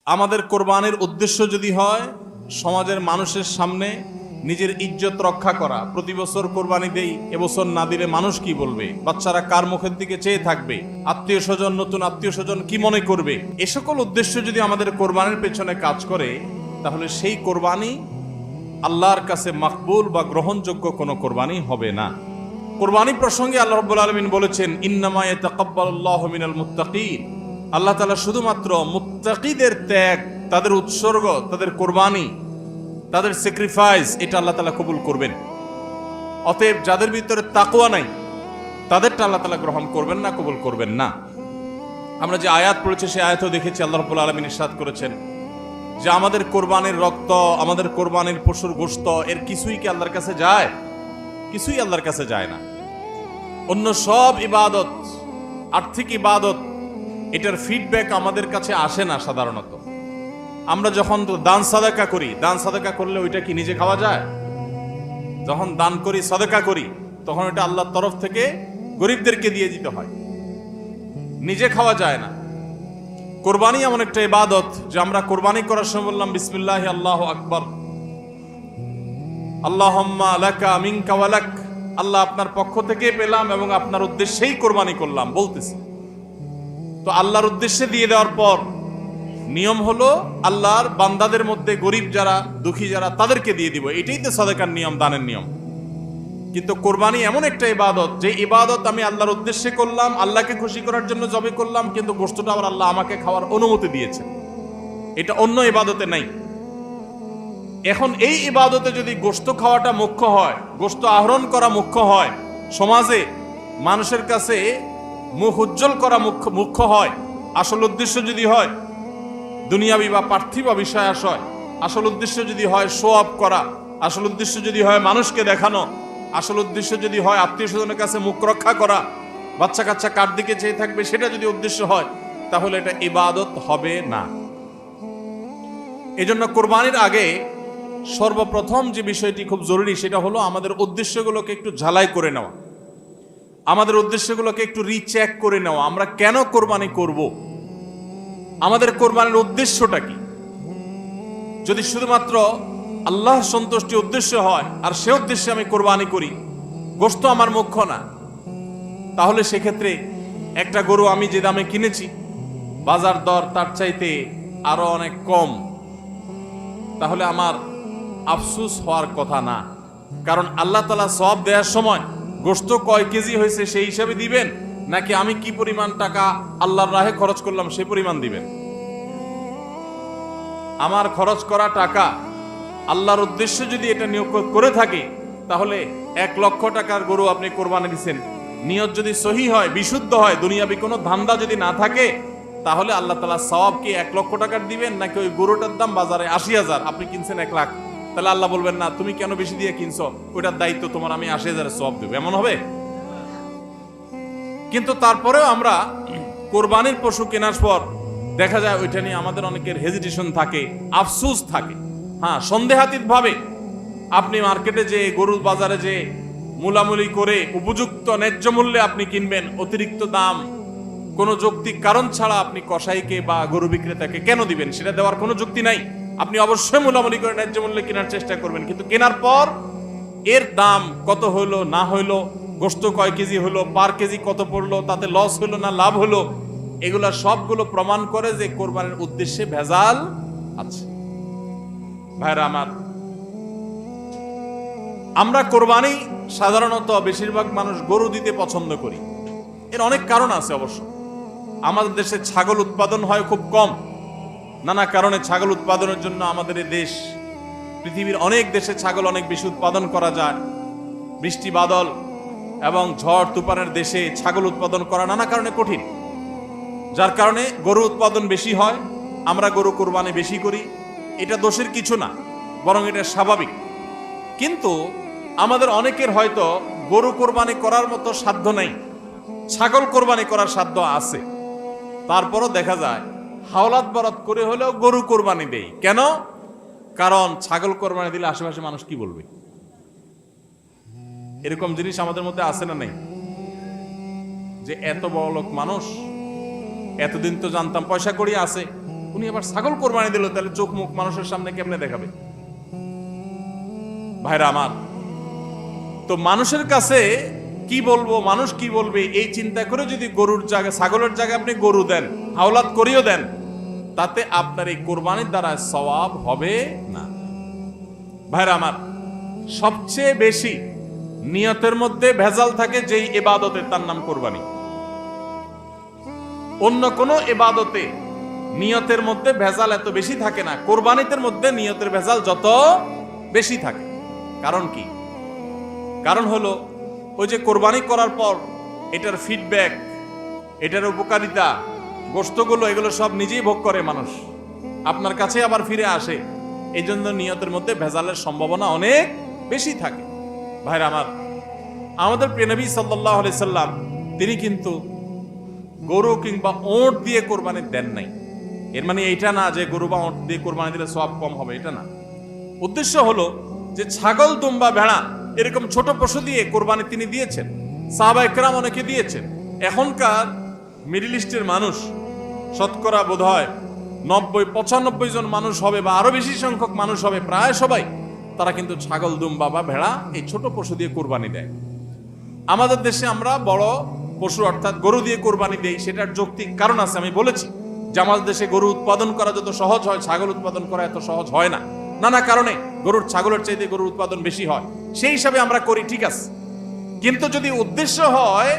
আমাদের কোরবানির উদ্দেশ্য যদি হয় সমাজের মানুষের সামনে নিজের ইজ্জত রক্ষা করা, প্রতি বছর কোরবানি দেই, এবছর না দিলে মানুষ কি বলবে, বাচ্চারা কার মুখের দিকে চেয়ে থাকবে, আত্মীয় স্বজন, নতুন আত্মীয় স্বজন কি মনে করবে, এ সকল উদ্দেশ্য যদি আমাদের কোরবানির পেছনে কাজ করে, তাহলে সেই কোরবানি আল্লাহর কাছে মাকবুল বা গ্রহণযোগ্য কোনো কোরবানি হবে না। কোরবানি প্রসঙ্গে আল্লাহ রাব্বুল আলামিন বলেছেন, ইন্নামা ইয়াতাকাব্বালুল্লাহু মিনাল মুত্তাকিন। আল্লাহ তাআলা শুধুমাত্র মুত্তাকিদের ত্যাগ, তাদের উৎসর্গ, তাদের কোরবানি, তাদের স্যাক্রিফাইস, এটা আল্লাহ তাআলা কবুল করবেন। অতএব যাদের ভিতরে তাকওয়া নাই তাদেরটা আল্লাহ তাআলা গ্রহণ করবেন না, কবুল করবেন না। আমরা যে আয়াত পড়েছি সেই আয়াতও দেখেছি আল্লাহ রাব্বুল আলামিন ইরশাদ করেছেন যে আমাদের কোরবানির রক্ত, আমাদের কোরবানির পশুর গোশত, এর কিছুই কি আল্লাহর কাছে যায়? কিছুই আল্লাহর কাছে যায় না। অন্য সব ইবাদত, আর্থিক ইবাদত, এটার ফিডব্যাক আমাদের কাছে আসে না সাধারণত। আমরা যখন দান সাদাকা করি, দান সাদাকা করলে ওইটা কি নিজে খাওয়া যায়? যখন দান করি, সাদাকা করি, তখন এটা আল্লাহর তরফ থেকে গরিবদেরকে দিয়ে দিতে হয়, নিজে খাওয়া যায় না। কোরবানি এমন একটা ইবাদত যে আমরা কোরবানি করার সময় বললাম বিসমিল্লাহ আল্লাহু আকবার, আল্লাহুম্মা লাকা মিনকা ওয়া লাক, আল্লাহ আপনার পক্ষ থেকে পেলাম এবং আপনার উদ্দেশ্যেই কোরবানি করলাম বলতেছি। তো আল্লাহর উদ্দেশ্যে দিয়ে দেওয়ার পর নিয়ম হলো আল্লাহর বান্দাদের মধ্যে গরিব যারা, দুঃখী যারা, তাদেরকে দিয়ে দিব। এটাই তো সাদাকার নিয়ম, দানের নিয়ম। কিন্তু কোরবানি এমন একটা ইবাদত যে ইবাদত আমি আল্লাহর উদ্দেশ্যে করলাম, আল্লাহকে খুশি করার জন্য জবে করলাম, কিন্তু গোশতটা আবার আল্লাহ আমাকে খাওয়ার অনুমতি দিয়েছেন। এটা অন্য ইবাদতে নাই। এখন এই ইবাদতে যদি গোশত খাওয়াটা মুখ্য হয়, গোশত আহরণ করা মুখ্য হয়, সমাজে মানুষের কাছে মুখ উজ্জ্বল করা মুখ্য হয়, আসল উদ্দেশ্য যদি হয় দুনিয়াবি বা পার্থিব বিষয় আশয়, আসল উদ্দেশ্য যদি হয় শো অফ করা, আসল উদ্দেশ্য যদি হয় মানুষকে দেখানো, আসল উদ্দেশ্য যদি হয় আত্মীয় স্বজনের কাছে মুখ রক্ষা করা, বাচ্চা কাচ্চা কার দিকে চেয়ে থাকবে, সেটা যদি উদ্দেশ্য হয়, তাহলে এটা ইবাদত হবে না। এজন্য কোরবানির আগে সর্বপ্রথম যে বিষয়টি খুব জরুরি সেটা হলো আমাদের উদ্দেশ্যগুলোকে একটু ঝালাই করে নেওয়া, আমাদের উদ্দেশ্যগুলোকে একটু রিচেক করে নেওয়া। আমরা কেন কোরবানি করব? আমাদের কোরবানির উদ্দেশ্যটা কি? যদি শুধুমাত্র আল্লাহ সন্তুষ্টি উদ্দেশ্য হয় আর সে উদ্দেশ্যে আমি কোরবানি করি, গোশত আমার মুখ্য না, তাহলে সেক্ষেত্রে একটা গরু আমি যে দামে কিনেছি, বাজার দর তার চাইতে আরো অনেক কম, তাহলে আমার আফসোস হওয়ার কথা না। কারণ আল্লাহ তাআলা সওয়াব দেওয়ার সময় গোশত কয় কেজি হয়েছে সেই হিসাবে দিবেন, নাকি আমি কি পরিমাণ টাকা আল্লাহর রাহে খরচ করলাম সেই পরিমাণ দিবেন? আমার খরচ করা টাকা আল্লাহর উদ্দেশ্যে যদি এটা নিয়োগ করে থাকে, তাহলে 1 লক্ষ টাকার গরু আপনি কোরবানি দিচ্ছেন, নিয়ত যদি সহি হয়, বিশুদ্ধ হয়, দুনিয়াবি কোনো ধান্দা যদি না থাকে, তাহলে আল্লাহ তাআলা সওয়াব কি 1 লক্ষ টাকার দিবেন, নাকি ওই গরুটার দাম বাজারে 80,000, আপনি কিনছেন 1 লাখ, তাহলে আল্লাহ বলবেন না তুমি কেন বেশি দিয়ে কিনছো, ওইটার দায়িত্ব তোমার, আমি 80,000 সওয়াব দেব? এমন হবে? কিন্তু তারপরেও আমরা কোরবানির পশু কেনার পর দেখা যায় ওইটা নিয়ে আমাদের অনেকের হেজিটেশন থাকে, আফসোস থাকে। হ্যাঁ, সন্দেহাতীত ভাবে আপনি মার্কেটে যে, গরুর বাজারে যে মূলামূলি করে উপযুক্ত ন্যায্য মূল্যে আপনি কিনবেন, অতিরিক্ত দাম কোনো যৌক্তিক কারণ ছাড়া আপনি কসাইকে বা গরু বিক্রেতাকে কেন দিবেন? সেটা দেওয়ার কোনো যুক্তি নাই। আপনি অবশ্যই মূলামূলি করে ন্যায্য মূল্যে কেনার চেষ্টা করবেন, কিন্তু কেনার পর এর দাম কত হইলো না হইলো, গোশত কয় কেজি হলো, পার কেজি কত পড়লো, তাতে লস হইলো না লাভ হলো, এগুলা সবগুলো প্রমাণ করে যে কোরবানির উদ্দেশ্যে ভেজাল আছে। ভাইরা আমার, আমরা কোরবানি সাধারণত বেশিরভাগ মানুষ গরু দিতে পছন্দ করি। এর অনেক কারণ আছে অবশ্য। আমাদের দেশে ছাগল উৎপাদন হয় খুব কম, নানা কারণে ছাগল উৎপাদনের জন্য আমাদের এই দেশ, পৃথিবীর অনেক দেশে ছাগল অনেক বেশি উৎপাদন করা যায়। বৃষ্টি বাদল এবং ঝড় তুফানের দেশে ছাগল উৎপাদন করা নানা কারণে কঠিন, যার কারণে গরু উৎপাদন বেশি হয়, আমরা গরু কোরবানি বেশি করি। এটা দোষের কিছু না, বরং এটা স্বাভাবিক। কিন্তু আমাদের অনেকের হয়তো গরু কোরবানি করার মতো সাধ্য নাই, ছাগল কোরবানি করার সাধ্য আছে। তারপরও দেখা যায় হাওলাত বরাত করে হলেও গরু কোরবানি দেই। কেন? কারণ ছাগল কোরবানি দিলে আশেপাশে মানুষ কি বলবে? এরকম জিনিস আমাদের মধ্যে আছে না নেই? যে এত বড় লোক মানুষ, এতদিন তো জানতাম পয়সা কড়ি আছে, উনি আবার ছাগল কোরবানি দিল, তাহলে চোখ মুখ মানুষের সামনে কেমনে দেখাবে? ভাইরা আমার, তো মানুষের কাছে কি বলবো, মানুষ কি বলবে, এই চিন্তা করে যদি গরুর জায়গায়, ছাগলের জায়গায় আপনি গরু দেন, হাওলাত করিও দেন, তাতে আপনার এই কোরবানির দ্বারা সওয়াব হবে না। ভাইরা আমার, সবচেয়ে বেশি নিয়তের মধ্যে ভেজাল থাকে যেই ইবাদতে, তার নাম কোরবানি। অন্য কোন ইবাদতে নিয়তের মধ্যে ভেজাল এত বেশি থাকে না, কোরবানিতের মধ্যে নিয়তের ভেজাল যত বেশি থাকে। কারণ কি? কারণ হলো ওই যে কোরবানি করার পর এটার ফিডব্যাক, এটার উপকারিতা, গোশতগুলো, এগুলো সব নিজেই ভোগ করে মানুষ, আপনার কাছে আবার ফিরে আসে। এই জন্য নিয়তের মধ্যে ভেজালের সম্ভাবনা অনেক বেশি থাকে। ভাইরা আমার, আমাদের প্রিয় নবী সাল্লাল্লাহু আলাইহি সাল্লাম তিনি কিন্তু গরু কিংবা ওঁট দিয়ে কোরবানি দেন নাই। এর মানে এইটা না যে গরু বা ওঁট দিয়ে কোরবানি দিলে সওয়াব কম হবে, এটা না। উদ্দেশ্য হলো যে ছাগল, দুম্বা, ভেড়া এরকম ছোট পশু দিয়ে কোরবানি তিনি দিয়েছেন, সাহাবায়ে কেরাম অনেকে দিয়েছেন। এখনকার মিডল ইস্টের মানুষ শতকরা বোধহয় 90-95 জন মানুষ হবে, বা আরো বেশি সংখ্যক মানুষ হবে, প্রায় সবাই তারা কিন্তু ছাগল, দুম্বা বা ভেড়া এই ছোট পশু দিয়ে কোরবানি দেয়। আমাদের দেশে আমরা বড় পশু অর্থাৎ গরু দিয়ে কোরবানি দেই, সেটার যৌক্তিক কারণ আছে। আমি বলেছি যে আমাদের দেশে গরু উৎপাদন করা যত সহজ হয়, ছাগল উৎপাদন করা এত সহজ হয় না। নানা কারণে গরুর, ছাগলের চাইতে গরুর উৎপাদন বেশি হয়, সেই হিসাবে আমরা করি, ঠিক আছে। কিন্তু যদি উদ্দেশ্য হয়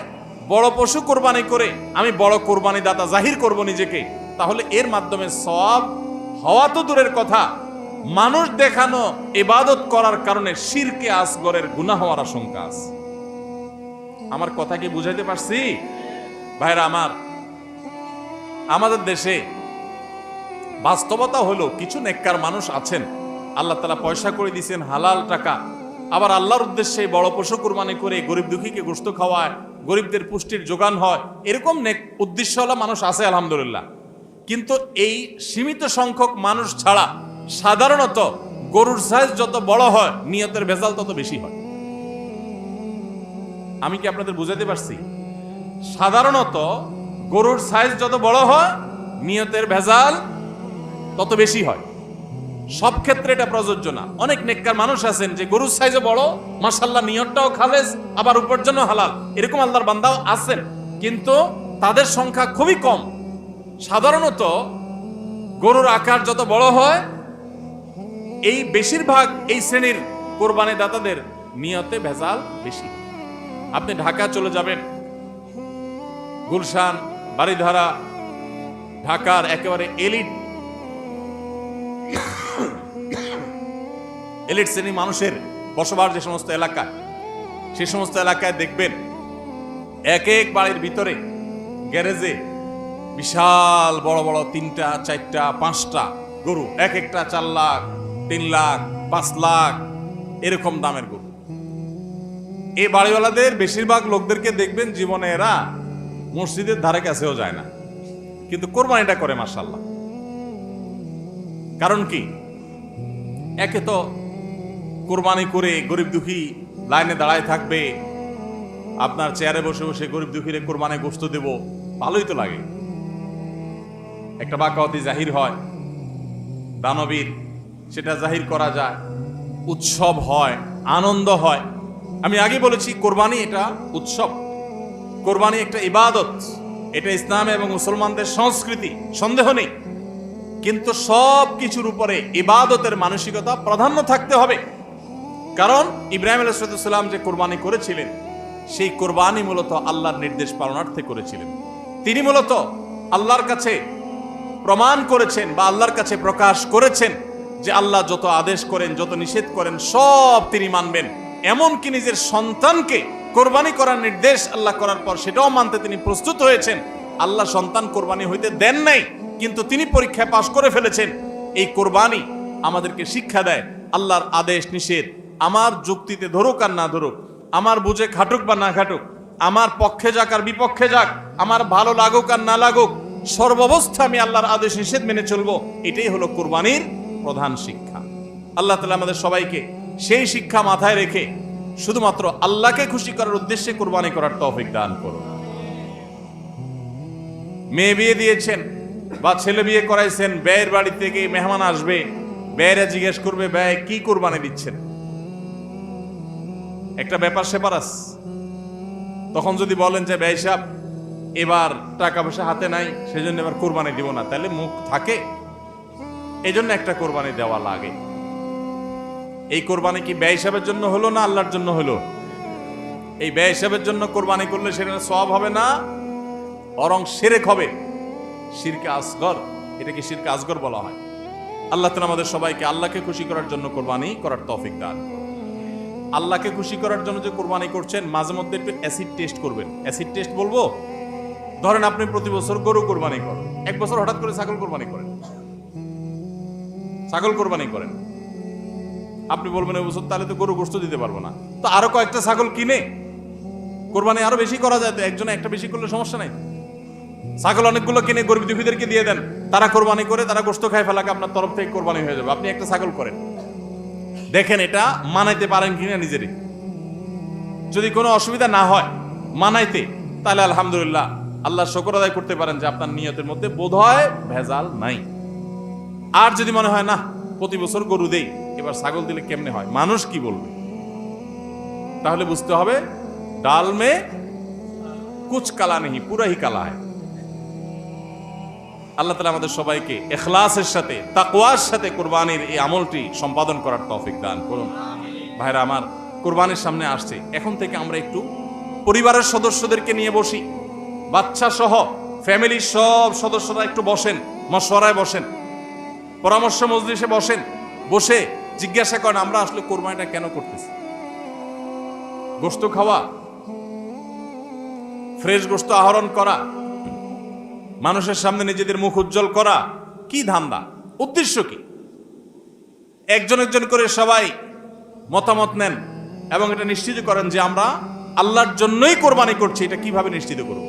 বড় পশু কোরবানি করে আমি বড় কোরবানি দাতা জাহির করব নিজেকে, তাহলে এর মাধ্যমে সওয়াব হওয়া তো দূরের কথা, মানুষ দেখানো ইবাদত করার কারণে শিরকে আসগরের গুনাহ হওয়ার আশঙ্কা আছে। আমার কথা কি বুঝাইতে পারছি? ভাইরা আমার, আমাদের দেশে বাস্তবতা হলো কিছু নেককার মানুষ আছেন, আল্লাহ তাআলা পয়সা করে দিয়েছেন, হালাল টাকা, আবার আল্লাহর উদ্দেশ্যে বড় পশু কুরবানি করে গরিব দুঃখীকে গোশত খাওয়ায়, গরিবদের পুষ্টির যোগান হয়, এরকম নেক উদ্দেশ্যওয়ালা মানুষ আছে আলহামদুলিল্লাহ। কিন্তু এই সীমিত সংখ্যক মানুষ ছাড়া সাধারণত গরুর সাইজ যত বড় হয় নিয়তের ভেজাল তত বেশি হয়। আমি কি আপনাদের বুঝাতে পারছি? সাধারণত গরুর সাইজ যত বড় হয় নিয়তের ভেজাল তত বেশি হয়। সব ক্ষেত্রে এটা প্রযোজ্য না। অনেক নেককার মানুষ আছেন যে গরুর সাইজে বড়, মাশাআল্লাহ নিয়তটাও খালেস, আবার উপার্জনও হালাল, এরকম আল্লাহর বান্দাও আছেন, কিন্তু তাদের সংখ্যা খুবই কম। সাধারণত গরুর আকার যত বড় হয়, এই বেশিরভাগ এই শ্রেণীর কোরবানি দাতাদের নিয়তে ভেজাল বেশি। আপনি ঢাকা চলে যাবেন, গুলশান, বাড়িধারা, ঢাকার একেবারে এলিট শ্রেণী মানুষের বসবাস যে সমস্ত এলাকায়, সে সমস্ত এলাকায় দেখবেন এক এক বাড়ির ভিতরে গ্যারেজে বিশাল বড় বড় 3টা, 4টা, 5টা গরু, এক একটা 4 লাখ, 3 লাখ, 5 লাখ এরকম দামের গরু। এই বাড়িওয়ালাদের বেশিরভাগ লোকদেরকে দেখবেন জীবনে এরা মসজিদের ধারে কাছেও যায় না, কিন্তু কোরবানিটা করে মাশাআল্লাহ। কারণ কি? একে তো কোরবানি করে গরিব দুঃখী লাইনে দাঁড়ায় থাকবে, আপনার চেয়ারে বসে বসে গরিব দুঃখীরে কোরবানি গোশত দেব, ভালোই তো লাগে। একটা বাকাওয়াতি জাহির হয়, দানবীর সেটা জাহির করা যায়, উৎসব হয়, আনন্দ হয়। আমি আগে বলেছি কোরবানি এটা উৎসব, কোরবানি একটা ইবাদত, এটা ইসলাম এবং মুসলমানদের সংস্কৃতি, সন্দেহ নেই। কিন্তু সব কিছুর উপরে ইবাদতের মানসিকতা প্রাধান্য থাকতে হবে। কারণ ইব্রাহিম আলাইহিস সালাম যে কোরবানি করেছিলেন, সেই কোরবানি মূলত আল্লাহর নির্দেশ পালনার্থে করেছিলেন। তিনি মূলত আল্লাহর কাছে প্রমাণ করেছেন বা আল্লাহর কাছে প্রকাশ করেছেন যে আল্লাহ যত আদেশ করেন, যত নিষেধ করেন সব তিনি মানবেন। এমনকি নিজের সন্তানকে কোরবানি করার নির্দেশ আল্লাহ করার পর সেটাও মানতে তিনি প্রস্তুত হয়েছেন। আল্লাহ সন্তান কোরবানি হইতে দেন নাই, কিন্তু তিনি পরীক্ষায় পাশ করে ফেলেছেন। এই কোরবানি আমাদেরকে শিক্ষা দেয় আল্লাহর আদেশ নিষেধ আমার যুক্তিতে ধরুক আর না ধরুক, আমার বুঝে খাটুক বা না খাটুক, আমার পক্ষে যাক আর বিপক্ষে যাক, আমার ভালো লাগুক আর না লাগুক, সর্বাবস্থা আমি আল্লাহর আদেশ নিষেধ মেনে চলবো। এটাই হলো কোরবানির প্রধান শিক্ষা। আল্লাহ তাআলা আমাদের সবাইকে সেই শিক্ষা মাথায় রেখে শুধুমাত্র আল্লাহকে খুশি করার উদ্দেশ্যে কোরবানি করার তৌফিক দান করুন। মেয়ে বিয়ে দিয়েছেন, বা ছেলে বিয়ে করাইছেন, ব্যয়ের বাড়ি থেকে মেহমান আসবে, ব্যয়েরা জিজ্ঞেস করবে ব্যয় কি কোরবানি দিচ্ছেন, একটা ব্যাপার সেপার আছে। তখন যদি বলেন যে ব্যয় সাহেব এবার টাকা পয়সা হাতে নাই, সেজন্য এবার কোরবানি দিব না, তাহলে মুখ থাকে। এই জন্য একটা কোরবানি দেওয়া লাগে। এই কোরবানি কি ব্যয় হিসাবের জন্য হলো না আল্লাহর জন্য হলো? এই ব্যয় হিসাবের জন্য কোরবানি করলে সেখানে সওয়াব হবে না, বরং শিরক হবে, শিরকে আসগর। এটাকে শিরকে আসগর বলা হয়। আল্লাহ তাআলা আমাদের সবাইকে আল্লাহকে খুশি করার জন্য কোরবানি করার তৌফিক দান। আল্লাহকে খুশি করার জন্য যে কোরবানি করছেন, মাঝে মধ্যে একটু অ্যাসিড টেস্ট করবেন। অ্যাসিড টেস্ট বলবো, ধরেন আপনি প্রতি বছর গরু কোরবানি করেন, এক বছর হঠাৎ করে ছাগল কোরবানি করেন, ছাগল কোরবানি করেন। আপনি বলবেন এই বছর তাহলে তো গরু গোশত দিতে পারবো না, তো আরো কয়েকটা ছাগল কিনে কোরবানি আরো বেশি করা যায়। তো একজনে একটা বেশি করলে সমস্যা নাই। ছাগল অনেকগুলো কিনে গরিব দুঃখীদেরকে দিয়ে দেন, তারা কোরবানি করে, তারা গোশত খায় ফেলাকে আপনার তরফ থেকে কোরবানি হয়ে যাবে। আপনি একটা ছাগল করেন, দেখেন এটা মানাইতে পারেন কিনা নিজেরই। যদি কোনো অসুবিধা না হয় মানাইতে, তাহলে আলহামদুলিল্লাহ আল্লাহর শুকর আদায় করতে পারেন যে আপনার নিয়তের মধ্যে বোধহয় ভেজাল নাই। আর যদি মনে হয় না প্রতি বছর গরু দেই, এবার ছাগল দিলে কেমনে হয়, মানুষ কি বলবে, তাহলে বুঝতে হবে ডাল মে কুচ কালা নেই, পুরা হি কালা হয়। আল্লাহ তাআলা আমাদের সবাইকে ইখলাসের সাথে, তাকওয়ার সাথে কোরবানির এই আমলটি সম্পাদন করার তৌফিক দান করুন। ভাইরা আমার, কোরবানির সামনে আসছে, এখন থেকে আমরা একটু পরিবারের সদস্যদেরকে নিয়ে বসি, বাচ্চা সহ ফ্যামিলির সব সদস্যরা একটু বসেন, মশওয়ারায় বসেন, পরামর্শ মজলিসে বসেন, বসে জিজ্ঞাসা করেন আমরা আসলে কোরবানিটা কেন করতেছি। গোশত খাওয়া, ফ্রেশ গোশত আহরণ করা, মানুষের সামনে নিজেদের মুখ উজ্জ্বল করা, কি ধান্দা, উদ্দেশ্য কি? একজন একজন করে সবাই মতামত নেন এবং এটা নিশ্চিত করেন যে আমরা আল্লাহর জন্যই কোরবানি করছি। এটা কিভাবে নিশ্চিত করব?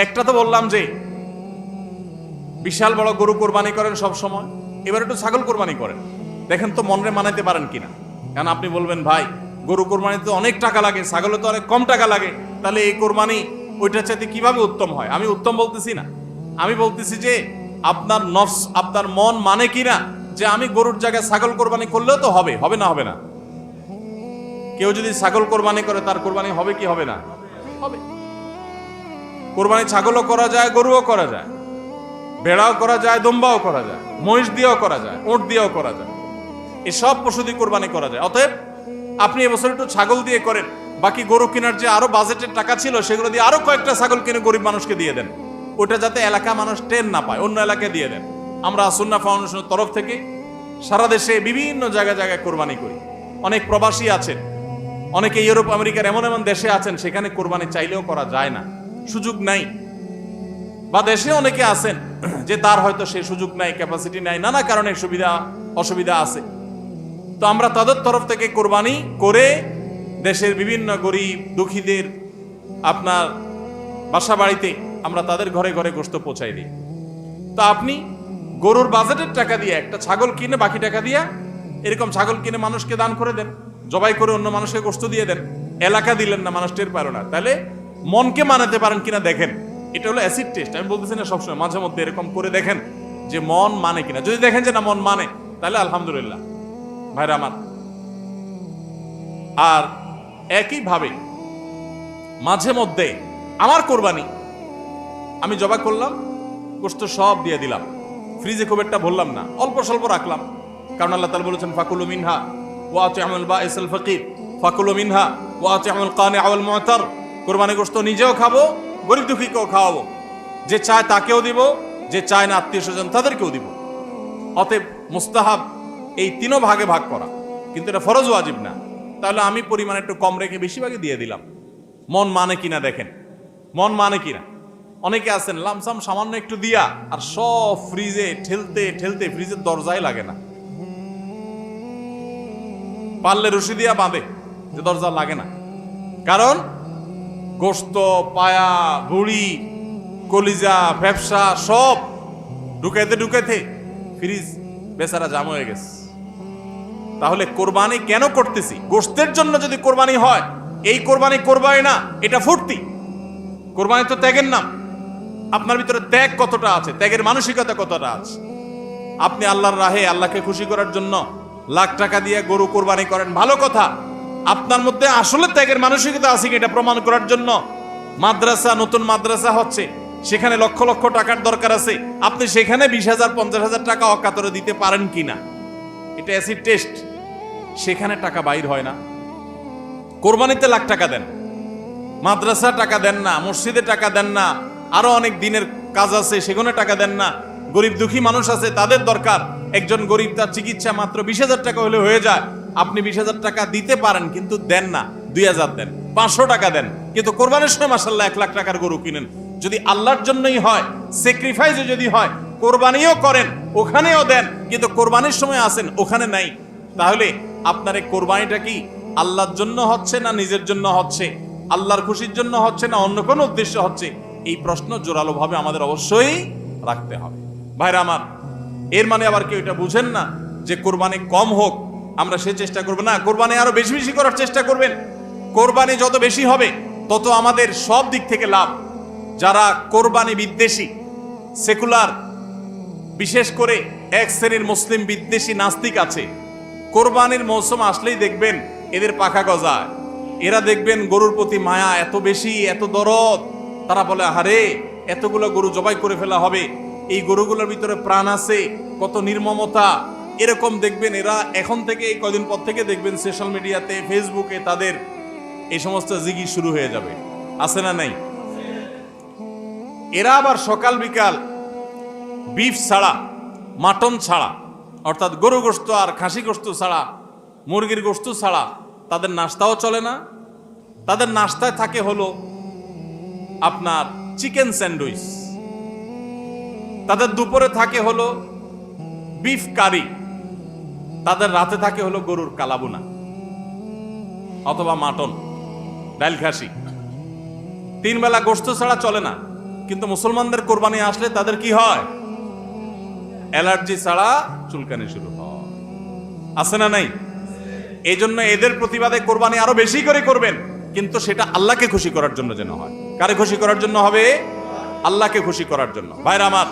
একটা তো বললাম যে বিশাল বড় গরু কোরবানি করেন সব সময়, এবার একটু ছাগল কোরবানি করেন, দেখেন তো মনে মানাইতে পারেন কিনা। কারণ আপনি বলবেন ভাই গরু কোরবানিতে অনেক টাকা লাগে, ছাগলে তো অনেক কম টাকা লাগে, তাহলে এই কোরবানি ওইটার চাইতে কিভাবে উত্তম হয়? আমি উত্তম বলতেছি না, আমি বলতেছি যে আপনার নফস, আপনার মন মানে কিনা যে আমি গরুর জায়গায় ছাগল কোরবানি করলেও তো হবে, হবে না হবে না? কেউ যদি ছাগল কোরবানি করে তার কোরবানি হবে কি হবে না? হবে। কোরবানি ছাগলও করা যায়, গরুও করা যায়, ভেড়াও করা যায়, দম্বাও করা যায়, মহিষ দিয়েও করা যায়, উট দিয়েও করা যায়, এসব পশু দিয়ে কোরবানি করা যায়। অতএব আপনি এবছর একটু ছাগল দিয়ে করেন, বাকি গরু কেনার যে আরো বাজেটের টাকা ছিল সেগুলো দিয়ে আরো কয়েকটা ছাগল কিনে গরিব মানুষকে দিয়ে দেন। ওটা যাতে এলাকা মানুষ টেন না পায়, অন্য এলাকায় দিয়ে দেন। আমরা সুন্নাহ ফাউন্ডেশনের তরফ থেকে সারা দেশে বিভিন্ন জায়গায় জায়গায় কোরবানি করি। অনেক প্রবাসী আছেন, অনেকে ইউরোপ আমেরিকার এমন এমন দেশে আছেন সেখানে কোরবানি চাইলেও করা যায় না, সুযোগ নাই। বা দেশে অনেকে আছেন যে তার হয়তো সে সুযোগ নাই, ক্যাপাসিটি নাই, নানা কারণে সুবিধা অসুবিধা আছে। তো আমরা তাদের তরফ থেকে কোরবানি করে দেশের বিভিন্ন গরিব দুঃখীদের আপনার বাসা বাড়িতে আমরা তাদের ঘরে ঘরে গোশত পৌঁছাই দিই। তো আপনি গরুর বাজেটের টাকা দিয়ে একটা ছাগল কিনে বাকি টাকা দিয়ে এরকম ছাগল কিনে মানুষকে দান করে দেন, জবাই করে অন্য মানুষকে গোশত দিয়ে দেন। এলাকা দিলেন না, মানুষ টের পারো না, তাহলে মনকে মানাতে পারেন কিনা দেখেন। এটা হলো অ্যাসিড টেস্ট। আমি বলতেছি না সবসময়, মাঝে মধ্যে এরকম করে দেখেন যে মন মানে কিনা। যদি দেখেন যে না মন মানে, তাহলে আলহামদুলিল্লাহ ভাইরা আমার। আর একইভাবে মাঝে মধ্যে আমার কোরবানি আমি জবাই করলাম, গোশত সব দিয়ে দিলাম, ফ্রিজে খুব একটা ভরলাম না, অল্প স্বল্প রাখলাম। কারণ আল্লাহ তাআলা বলেছেন ফাকুলু মিনহা ওয়া আতি'মুল বাঈসাল ফাকির, ফাকুলু মিনহা ওয়া আতি'মুল কানি' ওয়াল মু'তার। কোরবানি গোশত নিজেও খাবো, গরিব দুঃখীকেও খাওয়াবো, যে চায় তাকেও দিব, যে চায় না আত্মীয় স্বজন তাদেরকেও দিব। অতএব মুস্তাহাব এই তিনও ভাগে ভাগ করা, কিন্তু এটা ফরজ ওয়াজিব না। তাহলে আমি পরিমাণ একটু কম রেখে বেশিরভাগই দিয়ে দিলাম। মন মানে কিনা দেখেন, মন মানে কিনা। অনেকে আছেন লামসাম সামান্য একটু দিয়া আর সব ফ্রিজে ঠেলতে ঠেলতে ফ্রিজের দরজায় লাগে না, পারলে রশি দিয়া বাঁধে যে দরজা লাগে না। কারণ গোশত, পায়া, ভুড়ি, কলিজা, ফ্যাপসা সব ঢুকাইতে ঢুকাইতে ফ্রিজ বেচারা জাম হয়ে গেছে। তাহলে কোরবানি কেন করতেছি? গোশতের জন্য যদি কোরবানি হয়, এই কোরবানি কোরবানি না, এটা ফুর্তি। কোরবানি তো ত্যাগের নাম। আপনার ভিতরে ত্যাগ কতটা আছে, ত্যাগের মানসিকতা কতটা আছে। আপনি আল্লাহর রাহে আল্লাহকে খুশি করার জন্য লাখ টাকা দিয়ে গরু কোরবানি করেন, ভালো কথা। আপনার মধ্যে আসলে ত্যাগের মানসিকতা আছে কি এটা প্রমাণ করার জন্য মাদ্রাসা, নতুন মাদ্রাসা হচ্ছে, সেখানে লক্ষ লক্ষ টাকার দরকার আছে, আপনি সেখানে 20,000 50,000 টাকা অকাতরে দিতে পারেন কিনা, এটা অ্যাসিড টেস্ট। সেখানে টাকা বাইর হয় না। কোরবানিতে লাখ টাকা দেন, মাদ্রাসা টাকা দেন না, মসজিদে টাকা দেন না, আরো অনেক দিনের কাজ আছে সেখানে টাকা দেন না। গরিব দুঃখী মানুষ আছে, তাদের দরকার। একজন গরিব, তার চিকিৎসা মাত্র 20,000 টাকা হলে হয়ে যায়, আপনি 20,000 টাকা দিতে পারেন কিন্তু দেন না, 2,000 দেন, 500 টাকা দেন, কিন্তু কোরবানির সময় মাশাআল্লাহ 1 লাখ টাকার গরু কিনেন। যদি আল্লাহর জন্যই হয়, স্যাক্রিফাইসও যদি হয়, কোরবানিও করেন, ওখানেও দেন, কিন্তু কোরবানির সময় আসেন ওখানে নাই, তাহলে আপনার এই কোরবানিটা কি আল্লাহর জন্য হচ্ছে না নিজের জন্য হচ্ছে, আল্লাহর খুশির জন্য হচ্ছে না অন্য কোনো উদ্দেশ্য হচ্ছে? এই প্রশ্ন জোরালোভাবে আমাদের অবশ্যই রাখতে হবে। ভাইরা আমার, এর মানে আবার কেউ এটা বুঝেন না যে কোরবানি কম হোক আমরা সে চেষ্টা করবো না, কোরবানি আরো বেশি বেশি করার চেষ্টা করবেন। কোরবানি যত বেশি হবে তত আমাদের সব দিক থেকে লাভ। যারা কোরবানি বিদ্বেষী, সেকুলার, বিশেষ করে এক শ্রেণীর মুসলিম বিদ্বেষী নাস্তিক আছে, কোরবানির মৌসুম আসলেই দেখবেন এদের পাখা গজায়। এরা দেখবেন গরুর প্রতি মায়া এত বেশি, এত দরদ, তারা বলে আহারে এতগুলো গরু জবাই করে ফেলা হবে, এই গরুগুলোর ভিতরে প্রাণ আছে, কত নির্মমতা। এরকম দেখবেন এরা এখন থেকে, এই কদিন পর থেকে দেখবেন সোশ্যাল মিডিয়াতে, ফেসবুকে তাদের এই সমস্ত জিগি শুরু হয়ে যাবে, আছে না নাই? এরা আবার সকাল বিকাল বিফ ছাড়া, মাটন ছাড়া, অর্থাৎ গরু গোশত আর খাসি গোশত ছাড়া, মুরগির গোশত ছাড়া তাদের নাস্তাও চলে না। তাদের নাস্তায় থাকে হলো আপনার চিকেন স্যান্ডউইচ, তাদের দুপুরে থাকে হলো বিফ কারি, তাদের রাতে থাকে হলো গরুর কালাবুনা অথবা মাটন, ডাল খাসি। 3 বেলা গোশত ছাড়া চলে না। কিন্তু মুসলমানদের কোরবানি আসলে তাদের কি হয়? অ্যালার্জি ছাড়া চুলকানি শুরু হয়, আছে না নাই? এই জন্য এদের প্রতিবাদে কোরবানি আরো বেশি করে করবেন, কিন্তু সেটা আল্লাহকে খুশি করার জন্য যেন হয়। কারে খুশি করার জন্য হবে? আল্লাহকে খুশি করার জন্য। ভাইরা আমার,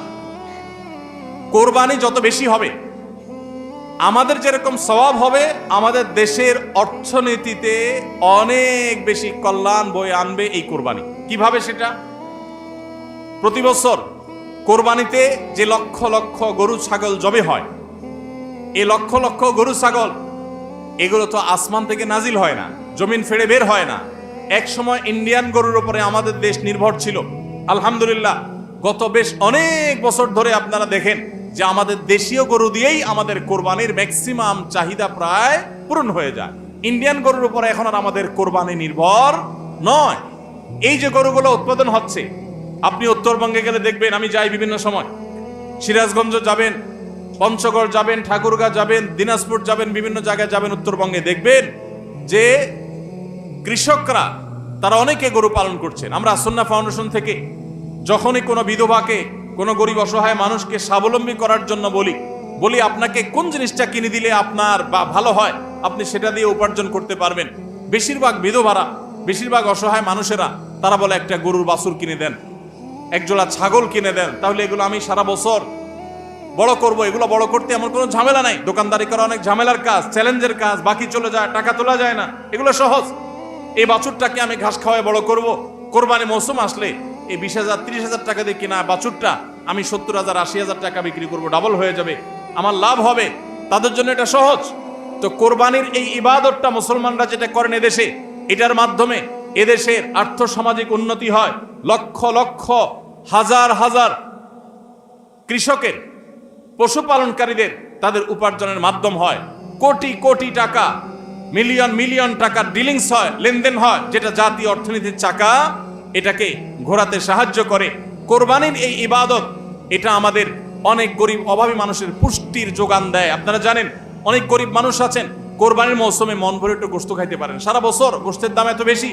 কোরবানি যত বেশি হবে আমাদের যেরকম সওয়াব হবে, আমাদের দেশের অর্থনীতিতে অনেক বেশি কল্যাণ বয়ে আনবে এই কোরবানি। কিভাবে সেটা? প্রতি বছর কোরবানিতে যে লক্ষ লক্ষ গরু ছাগল জবে হয়, এই লক্ষ লক্ষ গরু ছাগল এগুলো তো আসমান থেকে নাজিল হয় না, জমিন ফেড়ে বের হয় না। এক সময় ইন্ডিয়ান গরুর উপরে আমাদের দেশ নির্ভর ছিল। আলহামদুলিল্লাহ গত বেশ অনেক বছর ধরে আপনারা দেখেন যে আমাদের দেশীয় গরু দিয়েই আমাদের কোরবানির ম্যাক্সিমাম চাহিদা প্রায় পূরণ হয়ে যায়। ইন্ডিয়ান গরুর উপরে এখন আর আমাদের কোরবানি নির্ভর নয়। এই যে গরুগুলো উৎপাদন হচ্ছে, আপনি উত্তরবঙ্গে গেলে দেখবেন, আমি যাই বিভিন্ন সময়, সিরাজগঞ্জ যাবেন, পঞ্চগড় যাবেন, ঠাকুরগাঁ যাবেন, দিনাজপুর যাবেন, বিভিন্ন জায়গায় যাবেন উত্তরবঙ্গে, দেখবেন যে কৃষকরা তারা অনেকে গরু পালন করছেন। আমরা সুন্নাহ ফাউন্ডেশন থেকে যখনই কোনো বিধবাকে, কোনো গরিব অসহায় মানুষকে স্বাবলম্বী করার জন্য বলি আপনাকে কোন জিনিসটা কিনে দিলে আপনার বা ভালো হয়, আপনি সেটা দিয়ে উপার্জন করতে পারবেন। বেশিরভাগ বিধবারা, বেশিরভাগ অসহায় মানুষেরা তারা বলে একটা গরুর বাছুর কিনে দেন, একজোড়া ছাগল কিনে দেন, তাহলে এগুলো আমি সারা বছর বড় করব। এগুলো বড় করতে এমন কোনো ঝামেলা নাই। দোকানদারি করা অনেক ঝামেলার কাজ, চ্যালেঞ্জের কাজ, বাকি চলে যায়, টাকা তোলা যায় না, এগুলো সহজ। এই বাছুরটাকে আমি ঘাস খাওয়ায় বড় করব, কোরবানি মৌসুম আসলে এই 20,000 30,000 টাকা দিয়ে কিনা বাছুরটা আমি 70,000 80,000 টাকা বিক্রি করব, ডাবল হয়ে যাবে, আমার লাভ হবে। তাদের জন্য এটা সহজ। তো কোরবানির এই ইবাদতটা মুসলমানরা যেটা করেন এদেশে, এটার মাধ্যমে এদেশের আর্থসামাজিক উন্নতি হয়। লক্ষ লক্ষ হাজার হাজার কৃষকের, পশুপালনকারীদের তাদের উপার্জনের মাধ্যম হয়। কোটি কোটি টাকা, মিলিয়ন মিলিয়ন টাকার ডিলিংস হয়, লেনদেন হয়, যেটা জাতীয় অর্থনীতির চাকা এটাকে ঘোরাতে সাহায্য করে। কোরবানির এই ইবাদত এটা আমাদের অনেক গরিব অভাবী মানুষের পুষ্টির যোগান দেয়। আপনারা জানেন অনেক গরিব মানুষ আছেন কোরবানির মৌসুমে মন ভরে একটু গোশত খাইতে পারেন, সারা বছর গোশতের দাম এত বেশি,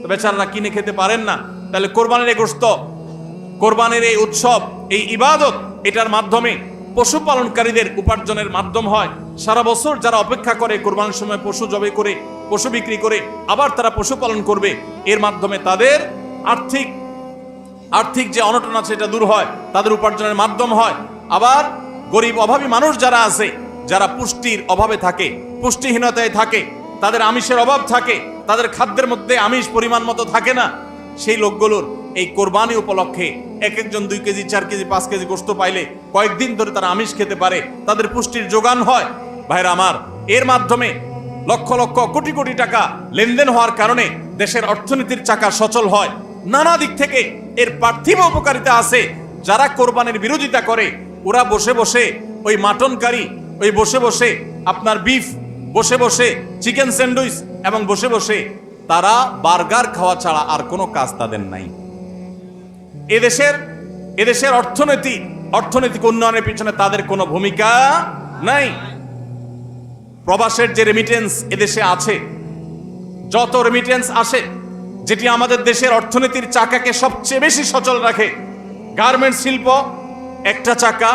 তো বেচারারা কিনে খেতে পারেন না। তাহলে কোরবানির এই গোশত, কোরবানির এই উৎসব, এই ইবাদত, এটার মাধ্যমে পশুপালনকারীদের উপার্জনের মাধ্যম হয়। সারা বছর যারা অপেক্ষা করে কোরবানির সময় পশু জবাই করে, পশু বিক্রি করে আবার তারা পশুপালন করবে, এর মাধ্যমে তাদের আর্থিক আর্থিক যে অনটন আছে এটা দূর হয়, তাদের উপার্জনের মাধ্যম হয়। আবার গরিব অভাবী মানুষ যারা আছে, যারা পুষ্টির অভাবে থাকে, পুষ্টিহীনতায় থাকে, তাদের আমিষের অভাব থাকে, তাদের খাদ্যের মধ্যে আমিষ পরিমাণ মতো থাকে না, সেই লোকগুলোর এই কোরবানি উপলক্ষে এক একজন 2 কেজি 4 কেজি 5 কেজি গোশত পাইলে কয়েকদিন ধরে তারা আমিষ খেতে পারে, তাদের পুষ্টির যোগান হয়। ভাইরা আমার, এর মাধ্যমে লক্ষ লক্ষ কোটি কোটি টাকা লেনদেন হওয়ার কারণে দেশের অর্থনীতির চাকা সচল হয়। নানা দিক থেকে এর পার্থিব উপকারিতা আছে। যারা কোরবানির বিরোধিতা করে ওরা বসে বসে ওই মাটন কারি, ওই বসে বসে আপনার বিফ, বসে বসে চিকেন স্যান্ডউইচ এবং বসে বসে তারা বার্গার খাওয়া ছাড়া আর কোনো কাজ তাদের নাই। এদেশের অর্থনৈতিক উন্নয়নের পিছনে তাদের কোনো ভূমিকা নাই। প্রবাসের যে রেমিটেন্স এদেশে আছে, যত রেমিটেন্স আসে, যেটি আমাদের দেশের অর্থনীতির চাকাকে সবচেয়ে বেশি সচল রাখে, গার্মেন্টস শিল্প একটা চাকা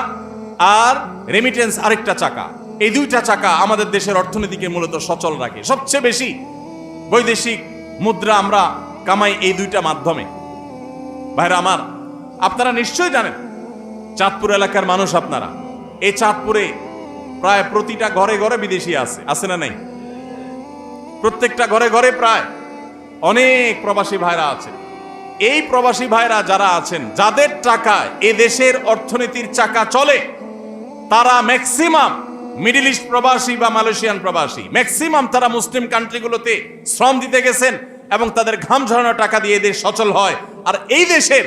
আর রেমিটেন্স আরেকটা চাকা, এই দুইটা চাকা আমাদের দেশের অর্থনীতিকে মূলত সচল রাখে। সবচেয়ে বেশি বৈদেশিক মুদ্রা আমরা কামাই এই দুইটা মাধ্যমে। ভাইরা আমার, আপনারা নিশ্চয়ই জানেন, চাঁদপুর এলাকার মানুষ আপনারা, এই চাঁদপুরে প্রায় প্রতিটা ঘরে ঘরে বিদেশি আছে না নাই? প্রত্যেকটা ঘরে ঘরে প্রায় অনেক প্রবাসী ভাইরা আছে। এই প্রবাসী ভাইরা যারা আছেন, যাদের টাকায় এ দেশের অর্থনীতির চাকা চলে, তারা ম্যাক্সিমাম মিডল ইস্ট প্রবাসী বা মালয়েশিয়ান প্রবাসী, ম্যাক্সিমাম তারা মুসলিম কান্ট্রিগুলোতে শ্রম দিতে গেছেন এবং তাদের ঘাম ঝরানো টাকা দিয়ে এদেশ সচল হয়। আর এই দেশের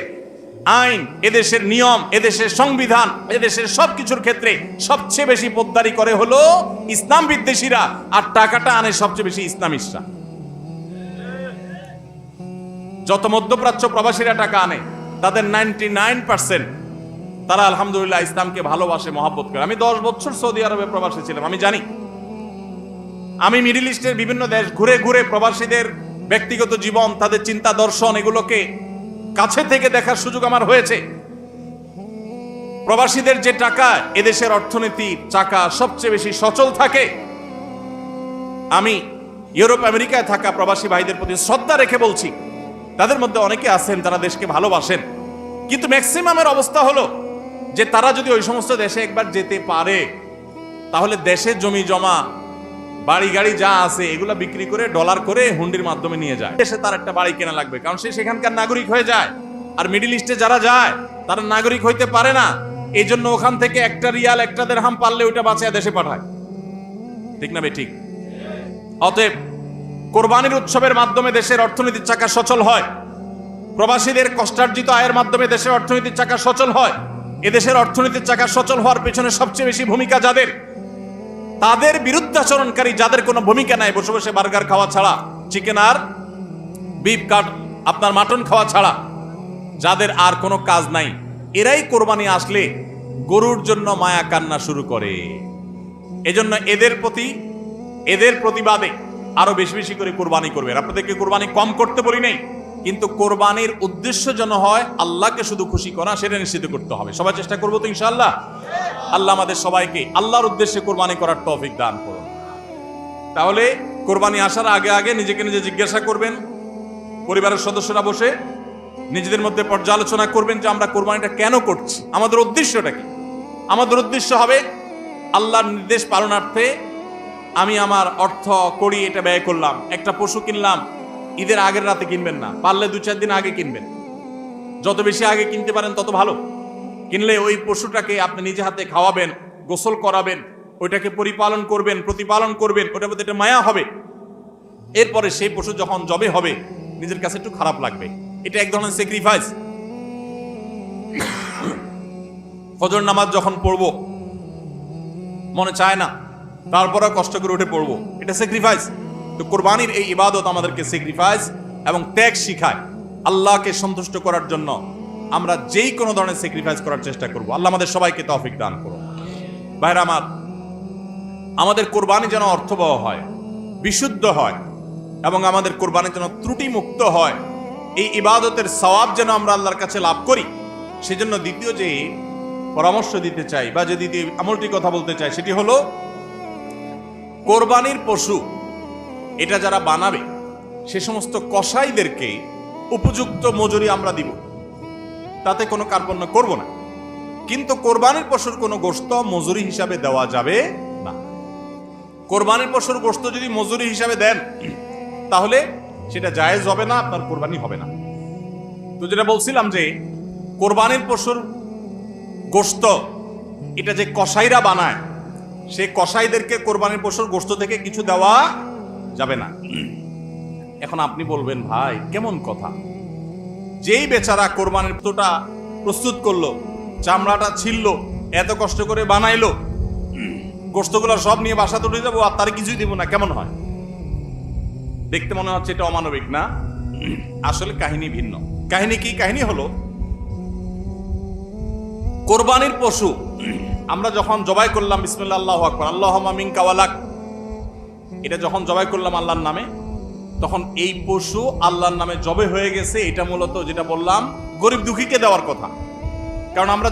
আইন, এদেশের নিয়ম, এদেশের সংবিধান, এদেশের সবকিছুর ক্ষেত্রে সবচেয়ে বেশি পোদ্দারি করে হলো ইসলাম বিদ্বেষীরা, আর টাকাটা আনে সবচেয়ে বেশি ইসলামিস্টরা। যত মধ্যপ্রাচ্য প্রবাসীরা টাকা আনে, তাদের 99% তারা আলহামদুলিল্লাহ ইসলামকে ভালোবাসে, মহব্বত করে। আমি 10 বছর সৌদি আরবে প্রবাসী ছিলাম, আমি জানি। আমি মিডল ইস্টের বিভিন্ন দেশ ঘুরে ঘুরে প্রবাসীদের ব্যক্তিগত জীবন, তাদের চিন্তা দর্শন, এগুলোকে কাছে থেকে দেখার সুযোগ আমার হয়েছে। প্রবাসীদের যে টাকা এদেশের অর্থনীতির চাকা সবচেয়ে বেশি সচল থাকে। আমি ইউরোপ আমেরিকায় থাকা প্রবাসী ভাইদের প্রতি শ্রদ্ধা রেখে বলছি, তাদের মধ্যে অনেকে আছেন তারা দেশকে ভালোবাসেন, কিন্তু ম্যাক্সিমামের অবস্থা হলো যে তারা যদি ওই সমস্ত দেশে একবার যেতে পারে, তাহলে দেশের জমি জমা, বাড়ি গাড়ি যা আছে এগুলা বিক্রি করে ডলার করে হুন্ডির মাধ্যমে নিয়ে যায়। দেশে তার একটা বাড়ি কেনা লাগবে, কারণ সে সেখানকার নাগরিক হয়ে যায়। আর মিডল ইস্টে যারা যায় তারা নাগরিক হইতে পারে না, এই জন্য ওখান থেকে একটা রিয়াল, একটা দিরহাম পারলে ওইটা বাঁচিয়ে দেশে পাঠায়। ঠিক না বে ঠিক? অতএব কোরবানির উৎসবের মাধ্যমে দেশের অর্থনীতির চাকা সচল হয়। প্রবাসীদের কষ্টার্জিত আয়ের মাধ্যমে দেশের অর্থনীতির চাকা সচল হয়। এদেশের অর্থনীতির চাকা সচল হওয়ার পেছনে সবচেয়ে বেশি ভূমিকা যাদের, তাদের বিরুদ্ধাচরণকারী যাদের কোনো ভূমিকা নাই, বসে বসে বার্গার খাওয়া ছাড়া, চিকেন আর বিফ কাট আপনার মাটন খাওয়া ছাড়া যাদের আর কোনো কাজ নাই, এরাই কোরবানি আসলে গরুর জন্য মায়া কান্না শুরু করে। এজন্য এদের প্রতিবাদে আরো বেশি বেশি করে কোরবানি করবেন। আপনাদেরকে কোরবানি কম করতে বলি নাই, কিন্তু কোরবানির উদ্দেশ্য যেন হয় আল্লাহকে শুধু খুশি করা, সেটা নিশ্চিত করতে হবে। সবাই চেষ্টা করবো তো ইনশাআল্লাহ। আল্লাহ আমাদের সবাইকে আল্লাহর উদ্দেশ্যে কোরবানি করার তৌফিক দান করুন। তাহলে কোরবানি আসার আগে আগে নিজেকে নিজে জিজ্ঞাসা করবেন, পরিবারের সদস্যরা বসে নিজেদের মধ্যে পর্যালোচনা করবেন যে আমরা কোরবানিটা কেন করছি, আমাদের উদ্দেশ্যটা কি। আমাদের উদ্দেশ্য হবে আল্লাহর নির্দেশ পালনার্থে আমি আমার অর্থ করি এটা ব্যয় করলাম। একটা পশু কিনলাম, ঈদের আগের রাতে কিনবেন না, পারলে 2-4 দিন আগে কিনবেন। যত বেশি আগে কিনতে পারেন তত ভালো। কিনলে ওই পশুটাকে আপনি নিজে হাতে খাওয়াবেন, গোসল করাবেন, ওইটাকে পরিপালন করবেন, প্রতিপালন করবেন, ওটার প্রতি একটা মায়া হবে। এরপরে সেই পশু যখন জবে হবে নিজের কাছে একটু খারাপ লাগবে। এটা এক ধরনের স্যাক্রিফাইস। ফজর নামাজ যখন পড়বো মনে চায় না, তারপরে কষ্ট করে উঠে পড়বো, এটা স্যাক্রিফাইস। তো কোরবানির এই ইবাদত আমাদেরকে স্যাক্রিফাইস এবং ত্যাগ শিখায়। আল্লাহকে সন্তুষ্ট করার জন্য আমরা যেই কোনো ধরনের স্যাক্রিফাইস করার চেষ্টা করব। আল্লাহ আমাদের সবাইকে তৌফিক দান করুন। ভাইরা আমার, আমাদের কোরবানি যেন অর্থবহ হয়, বিশুদ্ধ হয় এবং আমাদের কোরবানি যেন ত্রুটি মুক্ত হয়, এই ইবাদতের সওয়াব যেন আমরা আল্লাহর কাছে লাভ করি, সেজন্য দ্বিতীয় যে পরামর্শ দিতে চাই বা যে দ্বিতীয় আমলটি কথা বলতে চাই সেটি হলো কোরবানির পশু এটা যারা বানাবে সে সমস্ত কসাইদেরকে উপযুক্ত মজুরি আমরা দিব। তাতে কোনো কার্পণ্য করব না, কিন্তু কোরবানির পশুর কোনো গোশত মজুরি হিসাবে দেওয়া যাবে না। কোরবানির পশুর গোশত যদি মজুরি হিসাবে দেন তাহলে সেটা জায়েজ হবে না, আপনার কোরবানি হবে না। তো যেটা বলছিলাম যে কোরবানির পশুর গোশত এটা যে কসাইরা বানায়, সেই কসাইদেরকে কোরবানির পশুর গোশত থেকে কিছু দেওয়া যাবে না। এখন আপনি বলবেন, ভাই কেমন কথা, যেই বেচারা কোরবানির পশুটা প্রস্তুত করলো, চামড়াটা ছিললো, এত কষ্ট করে বানাইলো, গোশতগুলো সব নিয়ে বাসা তুলে যাবো আর তার কিছুই দিব না, কেমন হয়? দেখতে মনে হচ্ছে এটা অমানবিক না? আসলে কাহিনী ভিন্ন। কাহিনী কি? কাহিনী হলো, কোরবানির পশু আমরা যখন জবাই করলাম বিসমিল্লাহ আল্লাহু আকবার আল্লাহুম্মা মিনকা ওয়ালাক, এটা যখন জবাই করলাম আল্লাহর নামে, তখন এই পশু আল্লাহর নামে জবে হয়ে গেছে। এটা মূলত যেটা বললাম গরিব দুঃখীকে দেওয়ার কথা, কারণ আমরা